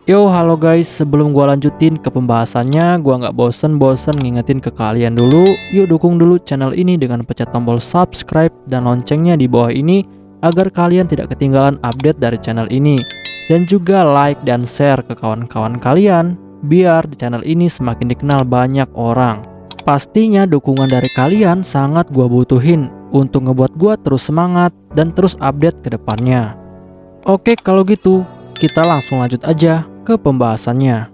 Yo, halo guys, sebelum gua lanjutin ke pembahasannya, gua nggak bosen-bosen ngingetin ke kalian dulu, yuk dukung dulu channel ini dengan pencet tombol subscribe dan loncengnya di bawah ini, agar kalian tidak ketinggalan update dari channel ini. Dan juga like dan share ke kawan-kawan kalian, biar di channel ini semakin dikenal banyak orang. Pastinya dukungan dari kalian sangat gua butuhin, untuk ngebuat gua terus semangat dan terus update ke depannya. Oke, kalau gitu, kita langsung lanjut aja ke pembahasannya.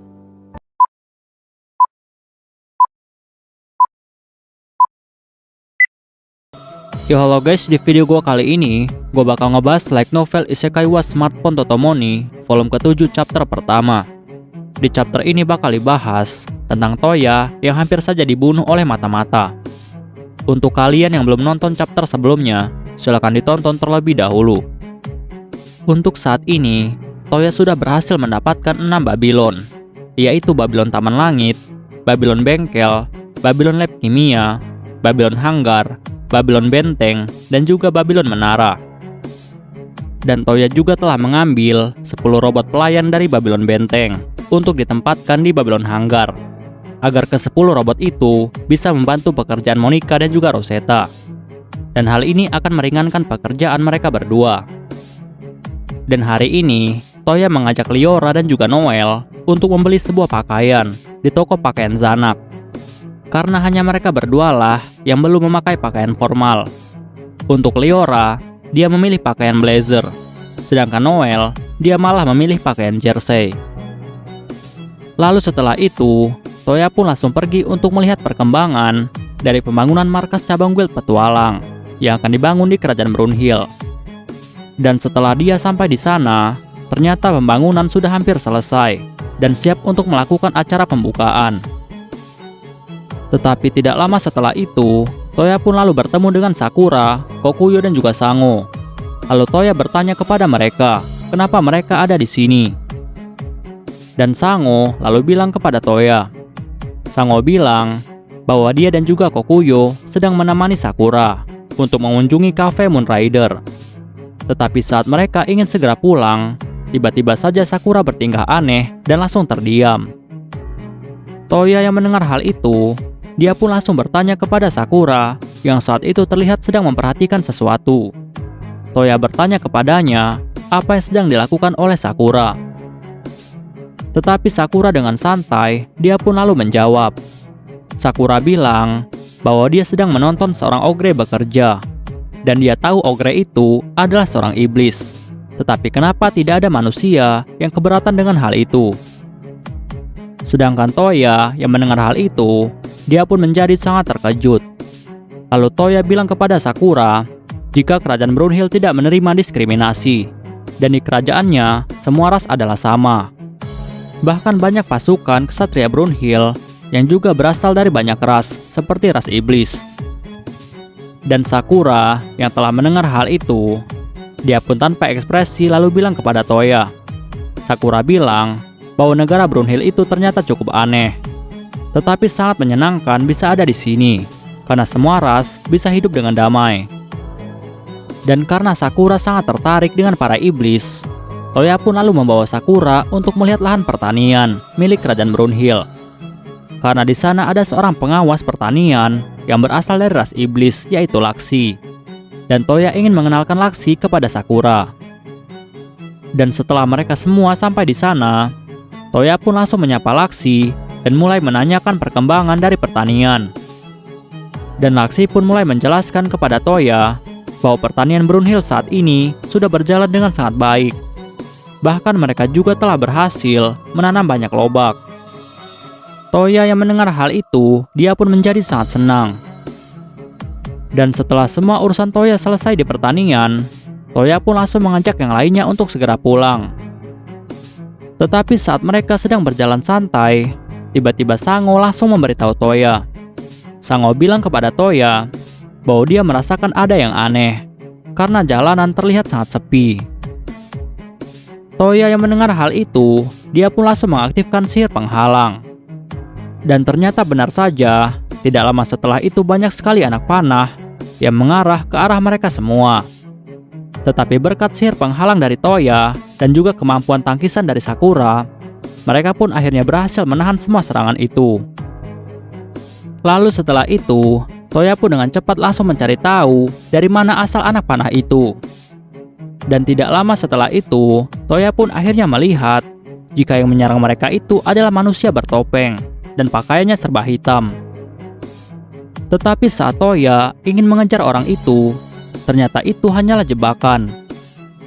Yo, halo guys, di video gua kali ini gua bakal ngebahas light novel Isekai wa Smartphone Totomoni volume ke-7 chapter pertama. Di chapter ini bakal dibahas tentang Toya yang hampir saja dibunuh oleh mata-mata. Untuk kalian yang belum nonton chapter sebelumnya, silahkan ditonton terlebih dahulu. Untuk saat ini, Toya sudah berhasil mendapatkan 6 Babylon, yaitu Babylon Taman Langit, Babylon Bengkel, Babylon Lab Kimia, Babylon Hanggar, Babylon Benteng, dan juga Babylon Menara. Dan Toya juga telah mengambil 10 robot pelayan dari Babylon Benteng untuk ditempatkan di Babylon Hanggar, agar ke-10 robot itu bisa membantu pekerjaan Monica dan juga Rosetta. Dan hal ini akan meringankan pekerjaan mereka berdua. Dan hari ini, Toya mengajak Liora dan juga Noel untuk membeli sebuah pakaian di toko pakaian Zanak. Karena hanya mereka berdua lah yang belum memakai pakaian formal. Untuk Liora, dia memilih pakaian blazer. Sedangkan Noel, dia malah memilih pakaian jersey. Lalu setelah itu, Toya pun langsung pergi untuk melihat perkembangan dari pembangunan markas cabang guild petualang yang akan dibangun di kerajaan Brunhild. Dan setelah dia sampai di sana, ternyata pembangunan sudah hampir selesai dan siap untuk melakukan acara pembukaan. Tetapi tidak lama setelah itu, Toya pun lalu bertemu dengan Sakura, Kokuyo, dan juga Sango. Lalu Toya bertanya kepada mereka, kenapa mereka ada di sini. Dan Sango lalu bilang kepada Toya. Sango bilang bahwa dia dan juga Kokuyo sedang menemani Sakura untuk mengunjungi cafe Moonrider. Tetapi saat mereka ingin segera pulang, tiba-tiba saja Sakura bertingkah aneh dan langsung terdiam. Toya yang mendengar hal itu, dia pun langsung bertanya kepada Sakura yang saat itu terlihat sedang memperhatikan sesuatu. Toya bertanya kepadanya apa yang sedang dilakukan oleh Sakura. Tetapi Sakura dengan santai, dia pun lalu menjawab. Sakura bilang bahwa dia sedang menonton seorang ogre bekerja. Dan dia tahu ogre itu adalah seorang iblis. Tetapi kenapa tidak ada manusia yang keberatan dengan hal itu? Sedangkan Toya yang mendengar hal itu, dia pun menjadi sangat terkejut. Lalu Toya bilang kepada Sakura, jika kerajaan Brunhild tidak menerima diskriminasi, dan di kerajaannya semua ras adalah sama. Bahkan banyak pasukan ksatria Brunhild yang juga berasal dari banyak ras, seperti ras iblis. Dan Sakura yang telah mendengar hal itu, dia pun tanpa ekspresi lalu bilang kepada Toya. Sakura bilang bahwa negara Brunhild itu ternyata cukup aneh, tetapi sangat menyenangkan bisa ada di sini, karena semua ras bisa hidup dengan damai. Dan karena Sakura sangat tertarik dengan para iblis, Toya pun lalu membawa Sakura untuk melihat lahan pertanian milik kerajaan Brunhild. Karena di sana ada seorang pengawas pertanian yang berasal dari ras iblis, yaitu Laksi. Dan Toya ingin mengenalkan Laksi kepada Sakura. Dan setelah mereka semua sampai di sana, Toya pun langsung menyapa Laksi dan mulai menanyakan perkembangan dari pertanian. Dan Laksi pun mulai menjelaskan kepada Toya bahwa pertanian Brunhild saat ini sudah berjalan dengan sangat baik. Bahkan mereka juga telah berhasil menanam banyak lobak. Toya yang mendengar hal itu, dia pun menjadi sangat senang. Dan setelah semua urusan Toya selesai di pertanian, Toya pun langsung mengajak yang lainnya untuk segera pulang. Tetapi saat mereka sedang berjalan santai, tiba-tiba Sango langsung memberitahu Toya. Sango bilang kepada Toya bahwa dia merasakan ada yang aneh, karena jalanan terlihat sangat sepi. Toya yang mendengar hal itu, dia pun langsung mengaktifkan sihir penghalang. Dan ternyata benar saja, tidak lama setelah itu banyak sekali anak panah yang mengarah ke arah mereka semua. Tetapi berkat sihir penghalang dari Toya dan juga kemampuan tangkisan dari Sakura, mereka pun akhirnya berhasil menahan semua serangan itu. Lalu setelah itu, Toya pun dengan cepat langsung mencari tahu dari mana asal anak panah itu. Dan tidak lama setelah itu, Toya pun akhirnya melihat jika yang menyerang mereka itu adalah manusia bertopeng dan pakaiannya serba hitam. Tetapi saat Toya ingin mengejar orang itu, ternyata itu hanyalah jebakan.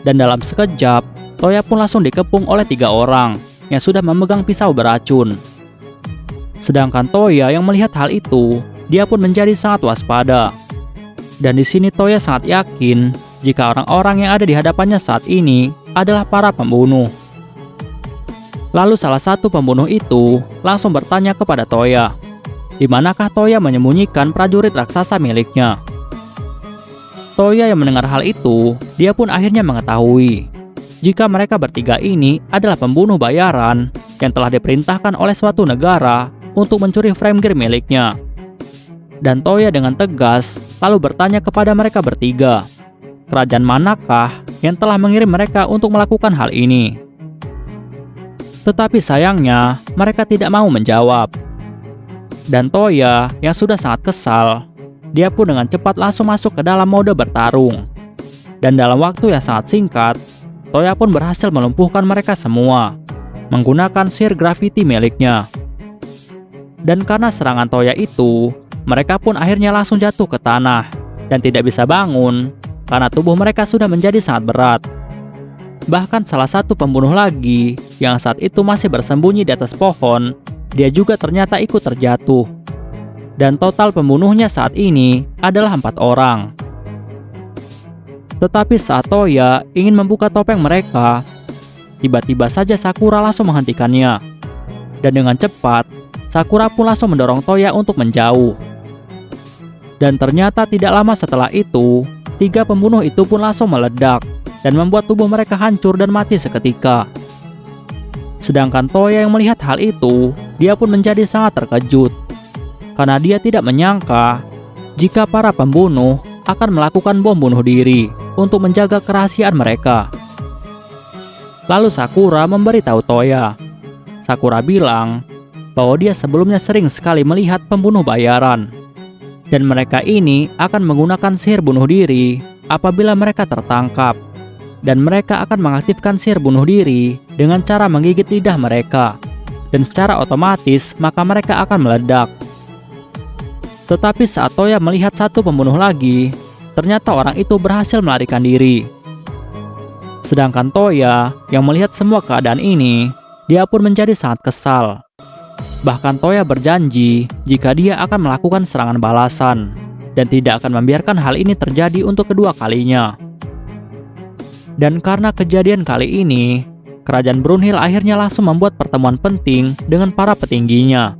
Dan dalam sekejap, Toya pun langsung dikepung oleh 3 orang yang sudah memegang pisau beracun. Sedangkan Toya yang melihat hal itu, dia pun menjadi sangat waspada. Dan di sini Toya sangat yakin jika orang-orang yang ada di hadapannya saat ini adalah para pembunuh. Lalu salah satu pembunuh itu langsung bertanya kepada Toya, di manakah Toya menyembunyikan prajurit raksasa miliknya. Toya yang mendengar hal itu, dia pun akhirnya mengetahui jika mereka bertiga ini adalah pembunuh bayaran yang telah diperintahkan oleh suatu negara untuk mencuri frame gear miliknya. Dan Toya dengan tegas lalu bertanya kepada mereka bertiga, kerajaan manakah yang telah mengirim mereka untuk melakukan hal ini? Tetapi sayangnya mereka tidak mau menjawab. Dan Toya yang sudah sangat kesal, dia pun dengan cepat langsung masuk ke dalam mode bertarung. Dan dalam waktu yang sangat singkat, Toya pun berhasil melumpuhkan mereka semua menggunakan sihir gravity miliknya. Dan karena serangan Toya itu, mereka pun akhirnya langsung jatuh ke tanah dan tidak bisa bangun karena tubuh mereka sudah menjadi sangat berat. Bahkan salah satu pembunuh lagi yang saat itu masih bersembunyi di atas pohon, dia juga ternyata ikut terjatuh. Dan total pembunuhnya saat ini adalah 4 orang. Tetapi saat Toya ingin membuka topeng mereka, tiba-tiba saja Sakura langsung menghentikannya. Dan dengan cepat, Sakura pun langsung mendorong Toya untuk menjauh. Dan ternyata tidak lama setelah itu, 3 pembunuh itu pun langsung meledak dan membuat tubuh mereka hancur dan mati seketika. Sedangkan Toya yang melihat hal itu, dia pun menjadi sangat terkejut karena dia tidak menyangka jika para pembunuh akan melakukan bom bunuh diri untuk menjaga kerahasiaan mereka. Lalu Sakura memberitahu Toya. Sakura bilang bahwa dia sebelumnya sering sekali melihat pembunuh bayaran, dan mereka ini akan menggunakan sihir bunuh diri apabila mereka tertangkap, dan mereka akan mengaktifkan sihir bunuh diri dengan cara menggigit lidah mereka, dan secara otomatis maka mereka akan meledak. Tetapi saat Toya melihat satu pembunuh lagi, ternyata orang itu berhasil melarikan diri. Sedangkan Toya yang melihat semua keadaan ini, dia pun menjadi sangat kesal. Bahkan Toya berjanji jika dia akan melakukan serangan balasan dan tidak akan membiarkan hal ini terjadi untuk kedua kalinya. Dan karena kejadian kali ini, kerajaan Brunhild akhirnya langsung membuat pertemuan penting dengan para petingginya.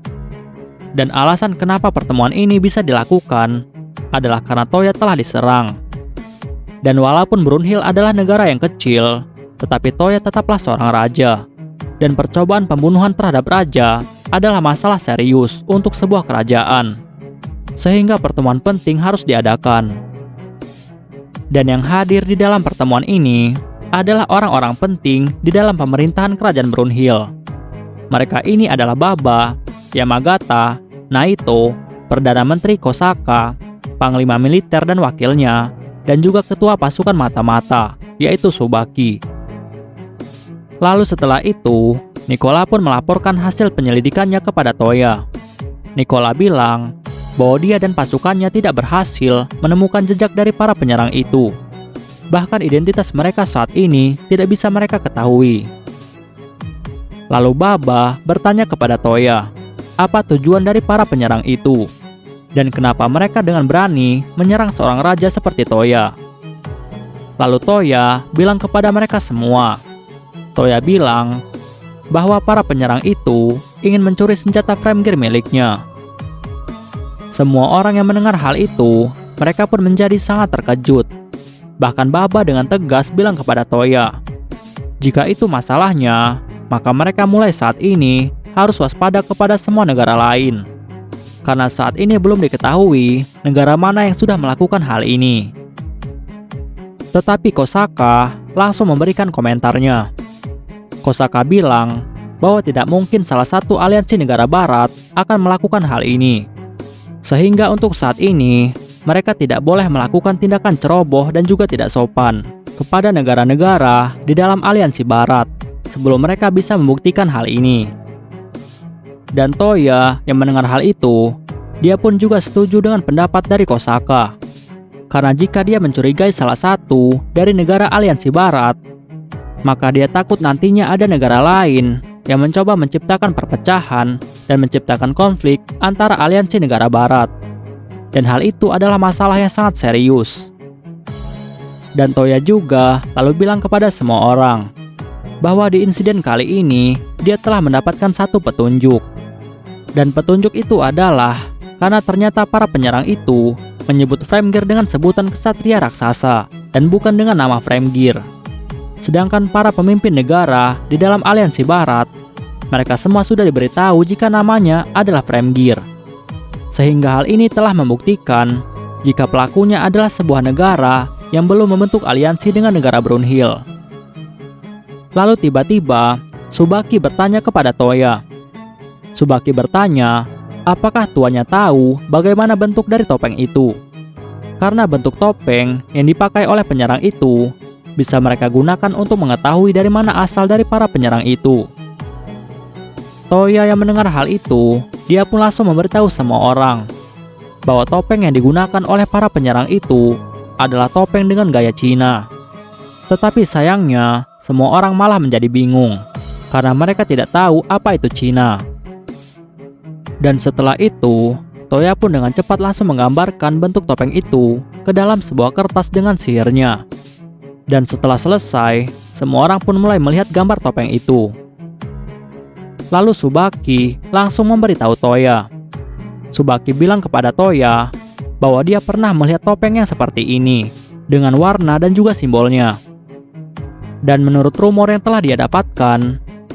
Dan alasan kenapa pertemuan ini bisa dilakukan adalah karena Toya telah diserang. Dan walaupun Brunhild adalah negara yang kecil, tetapi Toya tetaplah seorang raja. Dan percobaan pembunuhan terhadap raja adalah masalah serius untuk sebuah kerajaan, sehingga pertemuan penting harus diadakan. Dan yang hadir di dalam pertemuan ini adalah orang-orang penting di dalam pemerintahan kerajaan Brunhild. Mereka ini adalah Baba, Yamagata, Naito, Perdana Menteri Kosaka, Panglima Militer dan wakilnya, dan juga ketua pasukan mata-mata, yaitu Tsubaki. Lalu setelah itu, Nicola pun melaporkan hasil penyelidikannya kepada Toya. Nicola bilang bahwa dia dan pasukannya tidak berhasil menemukan jejak dari para penyerang itu. Bahkan identitas mereka saat ini tidak bisa mereka ketahui. Lalu Baba bertanya kepada Toya, apa tujuan dari para penyerang itu? Dan kenapa mereka dengan berani menyerang seorang raja seperti Toya? Lalu Toya bilang kepada mereka semua. Toya bilang bahwa para penyerang itu ingin mencuri senjata frame gear miliknya. Semua orang yang mendengar hal itu, mereka pun menjadi sangat terkejut. Bahkan Baba dengan tegas bilang kepada Toya, jika itu masalahnya, maka mereka mulai saat ini harus waspada kepada semua negara lain. Karena saat ini belum diketahui negara mana yang sudah melakukan hal ini. Tetapi Kosaka langsung memberikan komentarnya. Kosaka bilang bahwa tidak mungkin salah satu aliansi negara barat akan melakukan hal ini. Sehingga untuk saat ini, mereka tidak boleh melakukan tindakan ceroboh dan juga tidak sopan kepada negara-negara di dalam aliansi barat sebelum mereka bisa membuktikan hal ini. Dan Toya yang mendengar hal itu, dia pun juga setuju dengan pendapat dari Kosaka. Karena jika dia mencurigai salah satu dari negara aliansi barat, maka dia takut nantinya ada negara lain yang mencoba menciptakan perpecahan dan menciptakan konflik antara aliansi negara barat. Dan hal itu adalah masalah yang sangat serius. Dan Toya juga lalu bilang kepada semua orang bahwa di insiden kali ini dia telah mendapatkan satu petunjuk. Dan petunjuk itu adalah karena ternyata para penyerang itu menyebut Framgear dengan sebutan kesatria raksasa dan bukan dengan nama Framgear. Sedangkan para pemimpin negara di dalam aliansi barat, mereka semua sudah diberitahu jika namanya adalah Framgear. Sehingga hal ini telah membuktikan jika pelakunya adalah sebuah negara yang belum membentuk aliansi dengan negara Brunhild. Lalu tiba-tiba Tsubaki bertanya kepada Toya. Tsubaki bertanya, apakah tuannya tahu bagaimana bentuk dari topeng itu? Karena bentuk topeng yang dipakai oleh penyerang itu bisa mereka gunakan untuk mengetahui dari mana asal dari para penyerang itu. Toya yang mendengar hal itu, dia pun langsung memberitahu semua orang bahwa topeng yang digunakan oleh para penyerang itu adalah topeng dengan gaya Cina. Tetapi sayangnya, semua orang malah menjadi bingung karena mereka tidak tahu apa itu Cina. Dan setelah itu, Toya pun dengan cepat langsung menggambarkan bentuk topeng itu ke dalam sebuah kertas dengan sihirnya. Dan setelah selesai, semua orang pun mulai melihat gambar topeng itu. Lalu Tsubaki langsung memberitahu Toya. Tsubaki bilang kepada Toya bahwa dia pernah melihat topeng yang seperti ini dengan warna dan juga simbolnya. Dan menurut rumor yang telah dia dapatkan,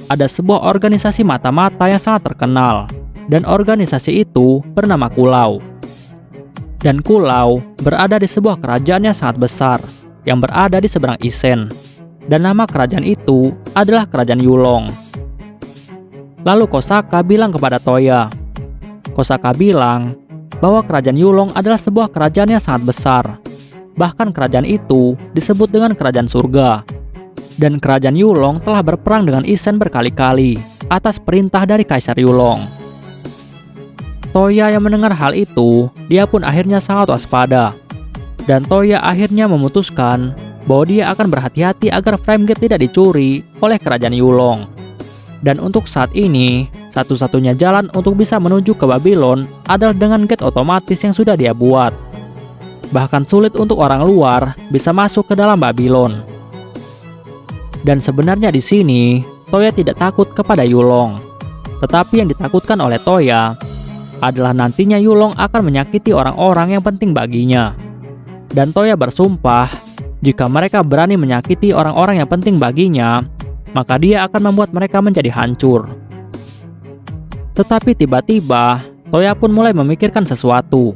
ada sebuah organisasi mata-mata yang sangat terkenal, dan organisasi itu bernama Kulau. Dan Kulau berada di sebuah kerajaan yang sangat besar yang berada di seberang Isen, dan nama kerajaan itu adalah Kerajaan Yulong. Lalu Kosaka bilang kepada Toya. Kosaka bilang bahwa Kerajaan Yulong adalah sebuah kerajaan yang sangat besar. Bahkan kerajaan itu disebut dengan Kerajaan Surga. Dan Kerajaan Yulong telah berperang dengan Isen berkali-kali atas perintah dari Kaisar Yulong. Toya yang mendengar hal itu, dia pun akhirnya sangat waspada. Dan Toya akhirnya memutuskan bahwa dia akan berhati-hati agar Framgear tidak dicuri oleh Kerajaan Yulong. Dan untuk saat ini, satu-satunya jalan untuk bisa menuju ke Babylon adalah dengan gate otomatis yang sudah dia buat. Bahkan sulit untuk orang luar bisa masuk ke dalam Babylon. Dan sebenarnya di sini, Toya tidak takut kepada Yulong. Tetapi yang ditakutkan oleh Toya adalah nantinya Yulong akan menyakiti orang-orang yang penting baginya. Dan Toya bersumpah, jika mereka berani menyakiti orang-orang yang penting baginya, maka dia akan membuat mereka menjadi hancur. Tetapi tiba-tiba, Toya pun mulai memikirkan sesuatu.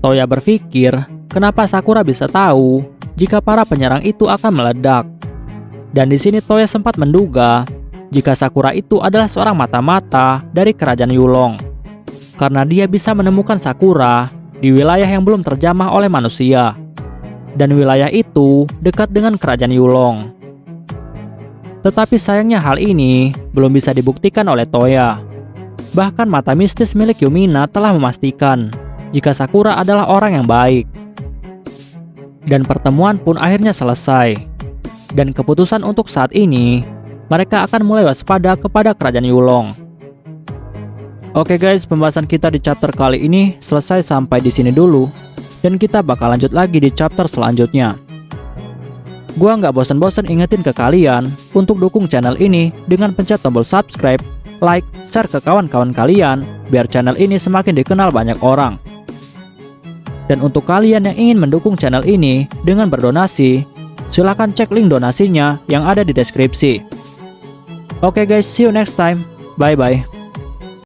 Toya berpikir, kenapa Sakura bisa tahu jika para penyerang itu akan meledak? Dan di sini Toya sempat menduga jika Sakura itu adalah seorang mata-mata dari Kerajaan Yulong. Karena dia bisa menemukan Sakura di wilayah yang belum terjamah oleh manusia. Dan wilayah itu dekat dengan Kerajaan Yulong. Tetapi sayangnya hal ini belum bisa dibuktikan oleh Toya. Bahkan mata mistis milik Yumina telah memastikan jika Sakura adalah orang yang baik. Dan pertemuan pun akhirnya selesai. Dan keputusan untuk saat ini, mereka akan mulai waspada kepada Kerajaan Yulong. Oke guys, pembahasan kita di chapter kali ini selesai sampai di sini dulu. Dan kita bakal lanjut lagi di chapter selanjutnya. Gua nggak bosan-bosan ingetin ke kalian untuk dukung channel ini dengan pencet tombol subscribe, like, share ke kawan-kawan kalian biar channel ini semakin dikenal banyak orang. Dan untuk kalian yang ingin mendukung channel ini dengan berdonasi, silahkan cek link donasinya yang ada di deskripsi. Oke guys, see you next time. Bye bye.